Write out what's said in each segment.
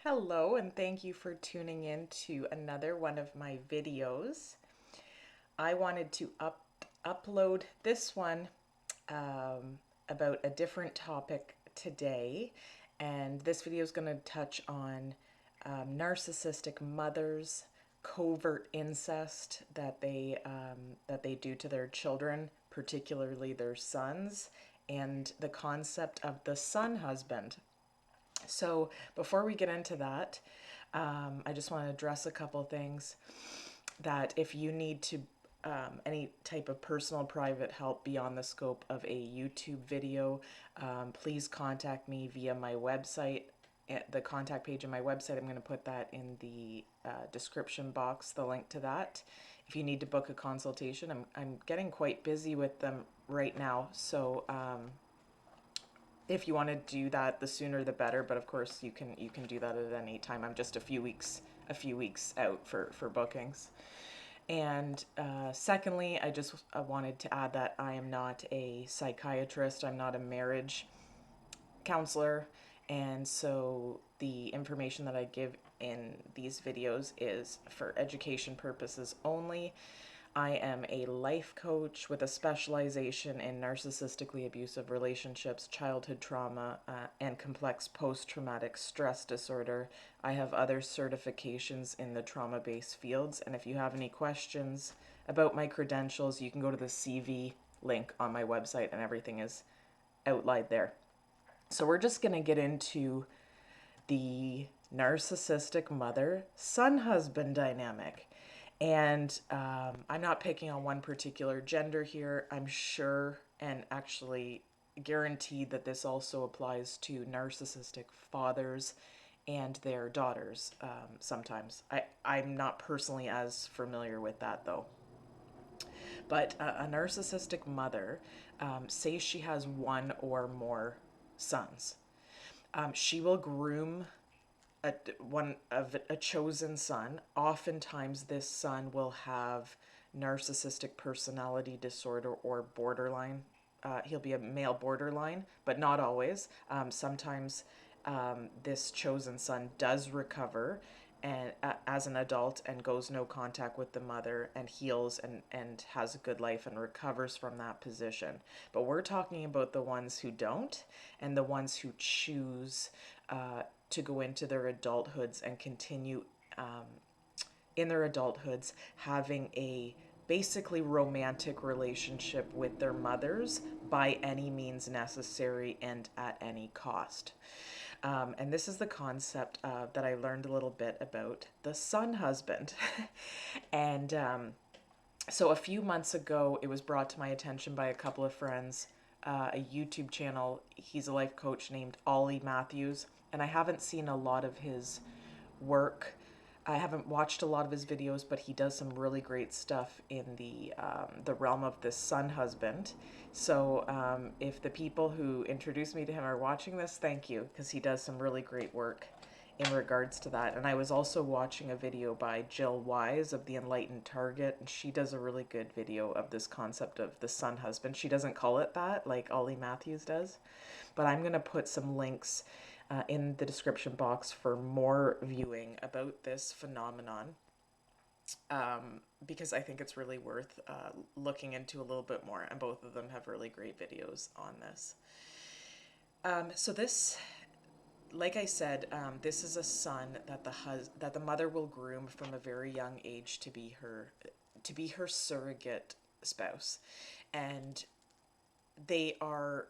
Hello, and thank you for tuning in to another one of my videos. I wanted to upload this one about a different topic today, and this video is going to touch on narcissistic mothers, covert incest that they do to their children, particularly their sons, and the concept of the son husband. So before we get into that, I just want to address a couple things that if you need to any type of personal private help beyond the scope of a YouTube video, please contact me via my website. At the contact page of my website, I'm going to put that in the description box, the link to that. If you need to book a consultation, I'm getting quite busy with them right now, so if you want to do that, the sooner the better. But of course, you can do that at any time. I'm just a few weeks out for bookings. And secondly, I just wanted to add that I am not a psychiatrist. I'm not a marriage counselor, and so the information that I give in these videos is for education purposes only. I am a life coach with a specialization in narcissistically abusive relationships, childhood trauma, and complex post traumatic stress disorder. I have other certifications in the trauma based fields, and if you have any questions about my credentials, you can go to the CV link on my website, and everything is outlined there. So, we're just going to get into the narcissistic mother son husband dynamic. And I'm not picking on one particular gender here. I'm sure and actually guaranteed that this also applies to narcissistic fathers and their daughters sometimes. I'm not personally as familiar with that though. But a narcissistic mother, say she has one or more sons, she will groom one of a chosen son. Oftentimes, this son will have narcissistic personality disorder or borderline. He'll be a male borderline, but not always. Sometimes this chosen son does recover and as an adult and goes no contact with the mother and heals and has a good life and recovers from that position. But we're talking about the ones who don't and the ones who choose to go into their adulthoods and continue in their adulthoods having a basically romantic relationship with their mothers by any means necessary and at any cost. And this is the concept that I learned a little bit about the son husband. And so a few months ago, it was brought to my attention by a couple of friends, a YouTube channel. He's a life coach named Ollie Matthews, and I haven't seen a lot of his work. I haven't watched a lot of his videos, but he does some really great stuff in the realm of the son husband. So if the people who introduced me to him are watching this, thank you, because he does some really great work in regards to that. And I was also watching a video by Jill Wise of the Enlightened Target, and she does a really good video of this concept of the son husband. She doesn't call it that like Ollie Matthews does, but I'm going to put some links in the description box for more viewing about this phenomenon, because I think it's really worth looking into a little bit more, and both of them have really great videos on this. So this, like I said, this is a son that that the mother will groom from a very young age to be her surrogate spouse, and they are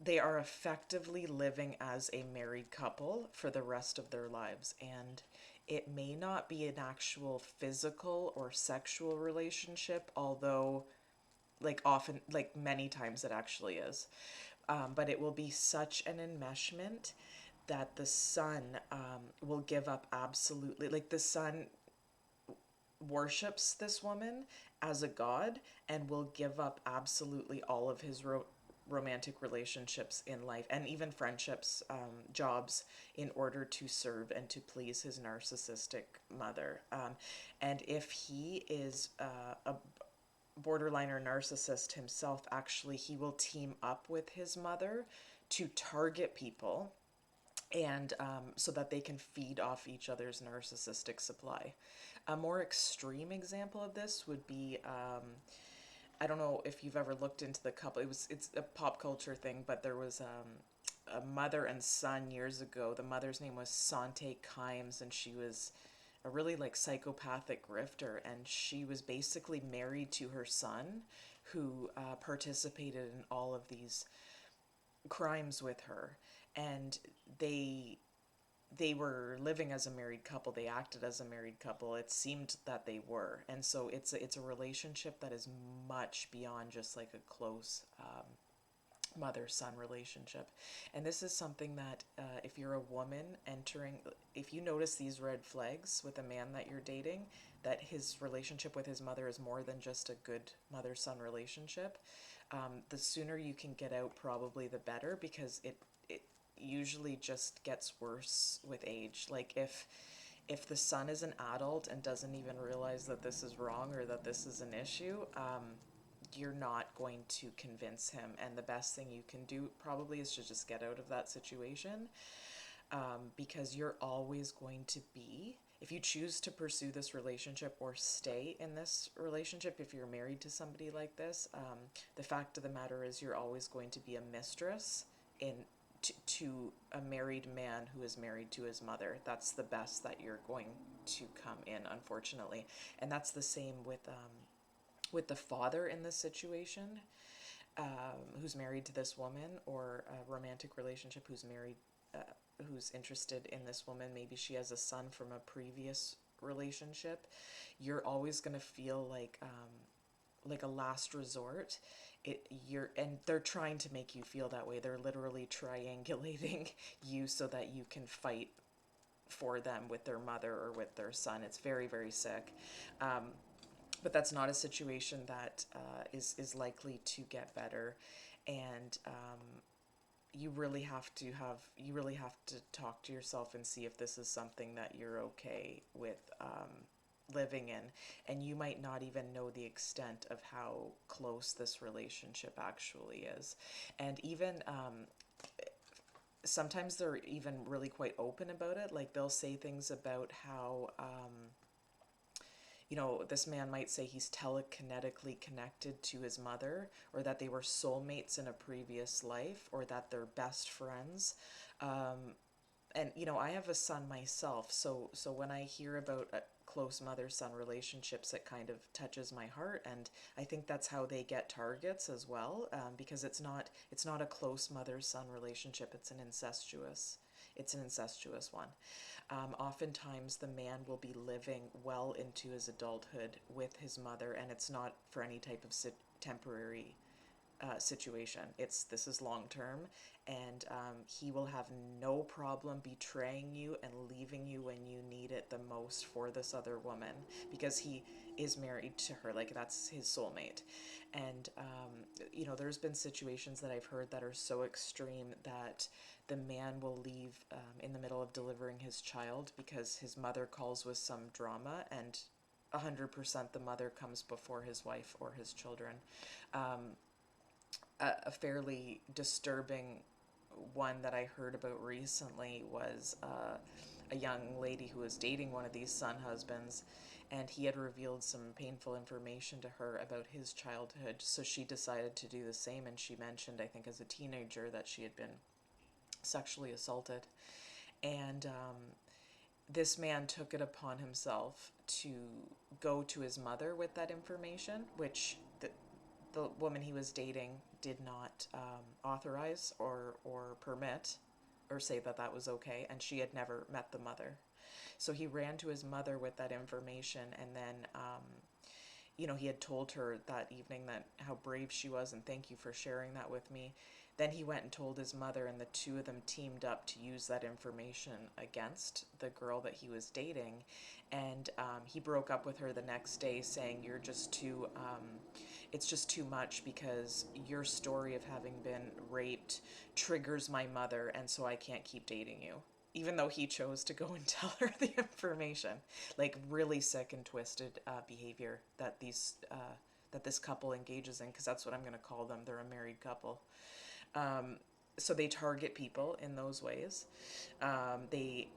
they are effectively living as a married couple for the rest of their lives. And it may not be an actual physical or sexual relationship, although, like, often, like, many times it actually is. But it will be such an enmeshment that the son will give up absolutely, like, the son worships this woman as a god and will give up absolutely all of his romantic relationships in life and even friendships, jobs, in order to serve and to please his narcissistic mother. And if he is a borderline or narcissist himself, actually, he will team up with his mother to target people and so that they can feed off each other's narcissistic supply. A more extreme example of this would be, I don't know if you've ever looked into the couple. It's a pop culture thing, but there was a mother and son years ago. The mother's name was Sante Kimes, and she was a really like psychopathic grifter, and she was basically married to her son, who participated in all of these crimes with her, and they were living as a married couple. They acted as a married couple. It seemed that they were, and so it's a relationship that is much beyond just like a close mother-son relationship. And this is something that if you're a woman entering, if you notice these red flags with a man that you're dating, that his relationship with his mother is more than just a good mother-son relationship, the sooner you can get out, probably the better, because it usually just gets worse with age. Like if the son is an adult and doesn't even realize that this is wrong or that this is an issue, you're not going to convince him. And the best thing you can do probably is to just get out of that situation, because you're always going to be, if you choose to pursue this relationship or stay in this relationship, if you're married to somebody like this, the fact of the matter is you're always going to be a mistress to a married man who is married to his mother. That's the best that you're going to come in, unfortunately. And that's the same with the father in this situation, who's married to this woman, or a romantic relationship, who's married, who's interested in this woman. Maybe she has a son from a previous relationship. You're always going to feel like a last resort. And they're trying to make you feel that way. They're literally triangulating you so that you can fight for them with their mother or with their son. It's very, very sick. But that's not a situation that is likely to get better. And you really have to talk to yourself and see if this is something that you're okay with living in. And you might not even know the extent of how close this relationship actually is. And even sometimes they're even really quite open about it. Like they'll say things about how this man might say he's telekinetically connected to his mother, or that they were soulmates in a previous life, or that they're best friends. And I have a son myself, so when I hear about close mother-son relationships, it kind of touches my heart, and I think that's how they get targets as well, because it's not a close mother-son relationship. It's an incestuous one. Oftentimes the man will be living well into his adulthood with his mother, and it's not for any type of temporary situation. This is long term, and he will have no problem betraying you and leaving you when you need it the most for this other woman, because he is married to her. Like that's his soulmate. And there's been situations that I've heard that are so extreme that the man will leave in the middle of delivering his child because his mother calls with some drama, and 100% the mother comes before his wife or his children. A fairly disturbing one that I heard about recently was a young lady who was dating one of these son husbands, and he had revealed some painful information to her about his childhood, so she decided to do the same. And she mentioned, I think as a teenager, that she had been sexually assaulted. And this man took it upon himself to go to his mother with that information, which the woman he was dating did not authorize or permit or say that that was okay, and she had never met the mother. So he ran to his mother with that information, and then he had told her that evening that how brave she was and thank you for sharing that with me. Then he went and told his mother, and the two of them teamed up to use that information against the girl that he was dating. And he broke up with her the next day, saying, "You're just too, it's just too much, because your story of having been raped triggers my mother, and so I can't keep dating you." Even though he chose to go and tell her the information. Like really sick and twisted behavior that this couple engages in, because that's what I'm going to call them. They're a married couple. So they target people in those ways. They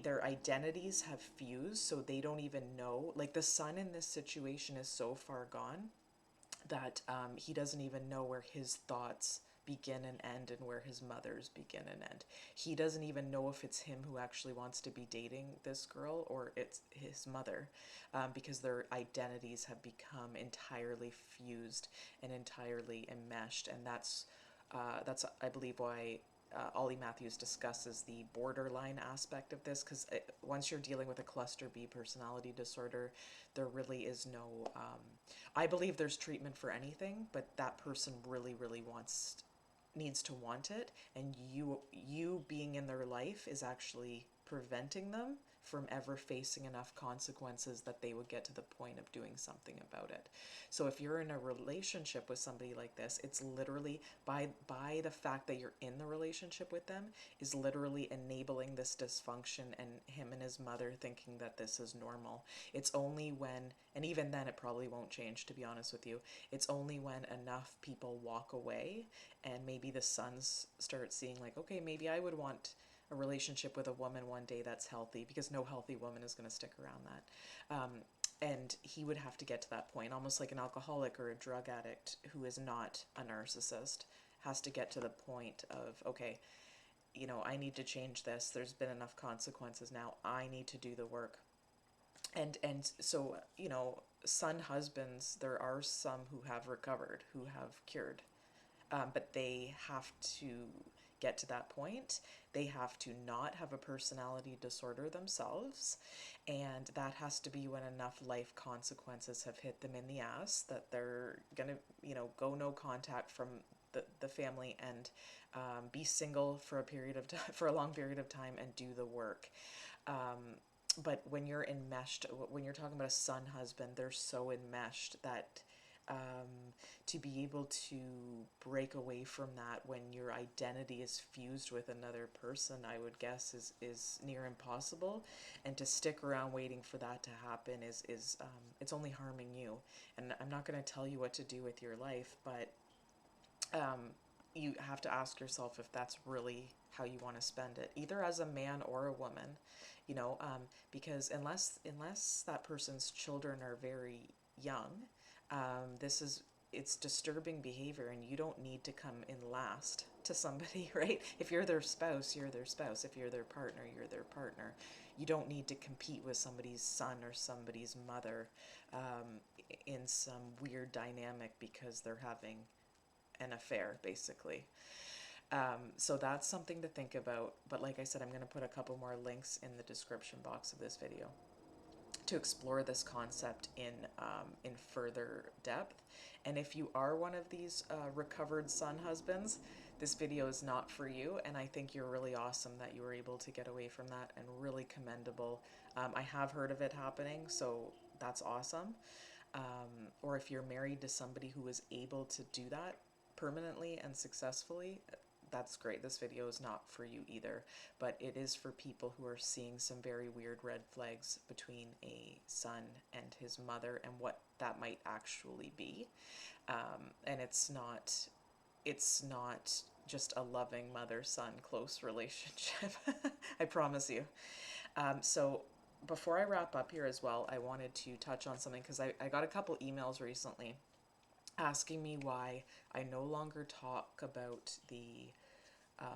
their identities have fused, so they don't even know. Like the son in this situation is so far gone that he doesn't even know where his thoughts begin and end and where his mother's begin and end. He doesn't even know if it's him who actually wants to be dating this girl or it's his mother, because their identities have become entirely fused and entirely enmeshed. And that's I believe why Ollie Matthews discusses the borderline aspect of this, because once you're dealing with a cluster B personality disorder, there really is no. I believe there's treatment for anything, but that person really, really needs to want it, and you being in their life is actually preventing them from ever facing enough consequences that they would get to the point of doing something about it. So if you're in a relationship with somebody like this, it's literally by the fact that you're in the relationship with them is literally enabling this dysfunction and him and his mother thinking that this is normal. It's only when, and even then it probably won't change, to be honest with you, it's only when enough people walk away and maybe the sons start seeing like, okay, maybe I would want a relationship with a woman one day that's healthy, because no healthy woman is going to stick around that. And he would have to get to that point, almost like an alcoholic or a drug addict who is not a narcissist has to get to the point of, okay, I need to change this. There's been enough consequences now. I need to do the work. And so, son husbands, there are some who have recovered, who have cured, but they have to get to that point. They have to not have a personality disorder themselves, and that has to be when enough life consequences have hit them in the ass that they're gonna, go no contact from the family and be single for a period of time, for a long period of time, and do the work. But when you're enmeshed, when you're talking about a son husband, they're so enmeshed that to be able to break away from that when your identity is fused with another person, I would guess is near impossible. And to stick around waiting for that to happen is it's only harming you. And I'm not going to tell you what to do with your life, but you have to ask yourself if that's really how you want to spend it, either as a man or a woman, because unless that person's children are very young, this is it's disturbing behavior, and you don't need to come in last to somebody, right? If you're their spouse, you're their spouse. If you're their partner, you're their partner. You don't need to compete with somebody's son or somebody's mother in some weird dynamic because they're having an affair, basically. So that's something to think about. But like I said, I'm going to put a couple more links in the description box of this video to explore this concept in further depth. And if you are one of these recovered son husbands, this video is not for you. And I think you're really awesome that you were able to get away from that, and really commendable. I have heard of it happening, so that's awesome. Or if you're married to somebody who is able to do that permanently and successfully, that's great. This video is not for you either, but it is for people who are seeing some very weird red flags between a son and his mother and what that might actually be. And it's not just a loving mother-son close relationship. I promise you. So before I wrap up here as well, I wanted to touch on something, because I got a couple emails recently asking me why I no longer talk about the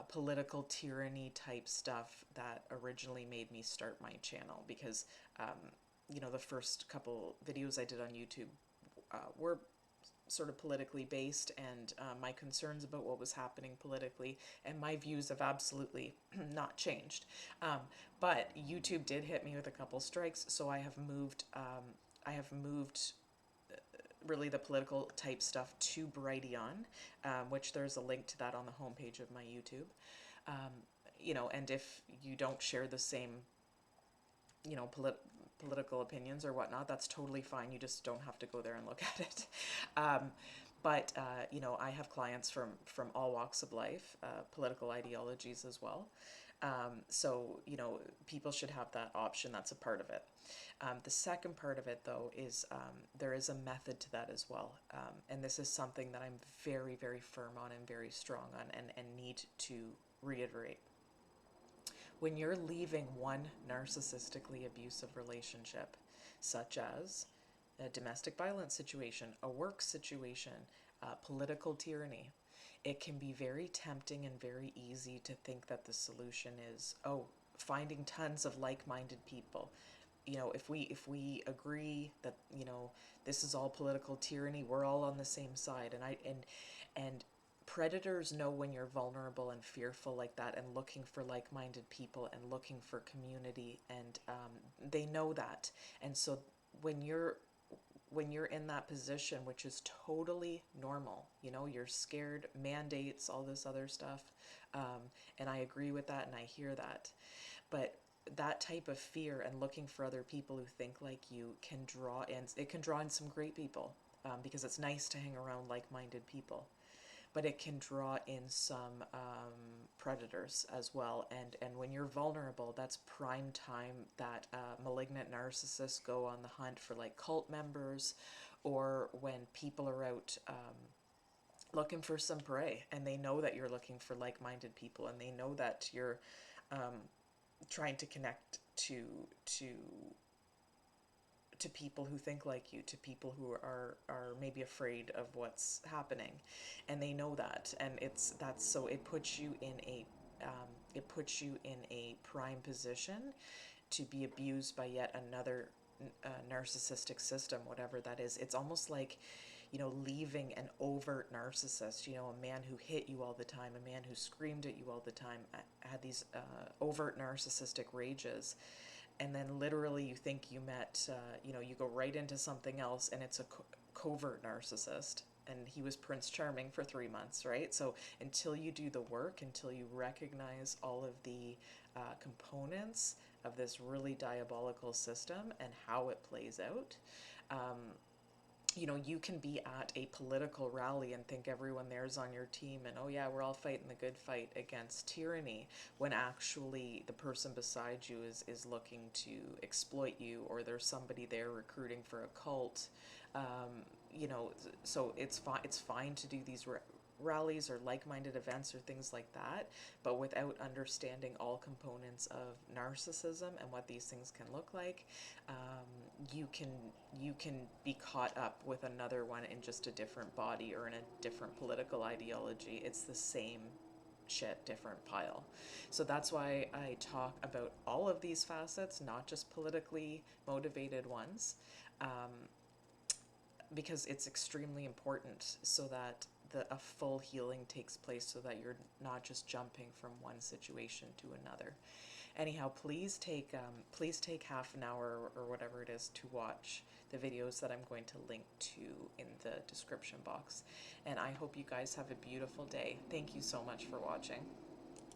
political tyranny type stuff that originally made me start my channel, because the first couple videos I did on YouTube were sort of politically based, and my concerns about what was happening politically and my views have absolutely not changed. But YouTube did hit me with a couple strikes, so I have moved really the political type stuff to Brighteon, which there's a link to that on the homepage of my YouTube. And if you don't share the same, political opinions or whatnot, that's totally fine. You just don't have to go there and look at it. But you know, I have clients from all walks of life, political ideologies as well. So you know, people should have that option. That's a part of it. The second part of it, though, is there is a method to that as well, and this is something that I'm very, very firm on and very strong on, and need to reiterate. When you're leaving one narcissistically abusive relationship, such as a domestic violence situation, a work situation, political tyranny, it can be very tempting and very easy to think that the solution is, oh, finding tons of like-minded people. You know, if we agree that, you know, this is all political tyranny, we're all on the same side. And predators know when you're vulnerable and fearful like that, and looking for like-minded people and looking for community, and they know that. And so when you're in that position, which is totally normal, you know, you're scared, mandates, all this other stuff, and I agree with that and I hear that, but that type of fear and looking for other people who think like you can draw in, it can draw in some great people, because it's nice to hang around like-minded people, but it can draw in some predators as well. And when you're vulnerable, that's prime time that malignant narcissists go on the hunt for like cult members, or when people are out looking for some prey, and they know that you're looking for like-minded people, and they know that you're trying to connect to to people who think like you, to people who are maybe afraid of what's happening, and they know that, and that's so it puts you in a prime position to be abused by yet another narcissistic system, whatever that is. It's almost like, you know, leaving an overt narcissist, you know, a man who hit you all the time, a man who screamed at you all the time, had these overt narcissistic rages, and then literally you think you met, you know, you go right into something else, and it's a covert narcissist, and he was Prince Charming for 3 months, right? So until you do the work, until you recognize all of the components of this really diabolical system and how it plays out, you know, you can be at a political rally and think everyone there's on your team, and oh yeah, we're all fighting the good fight against tyranny, when actually the person beside you is looking to exploit you, or there's somebody there recruiting for a cult. You know, so it's fine to do these rallies or like-minded events or things like that, but without understanding all components of narcissism and what these things can look like, you can be caught up with another one in just a different body or in a different political ideology. It's the same shit, different pile. So that's why I talk about all of these facets, not just politically motivated ones, because it's extremely important, so that a full healing takes place, so that you're not just jumping from one situation to another. Anyhow, please take half an hour or whatever it is to watch the videos that I'm going to link to in the description box. And I hope you guys have a beautiful day. Thank you so much for watching.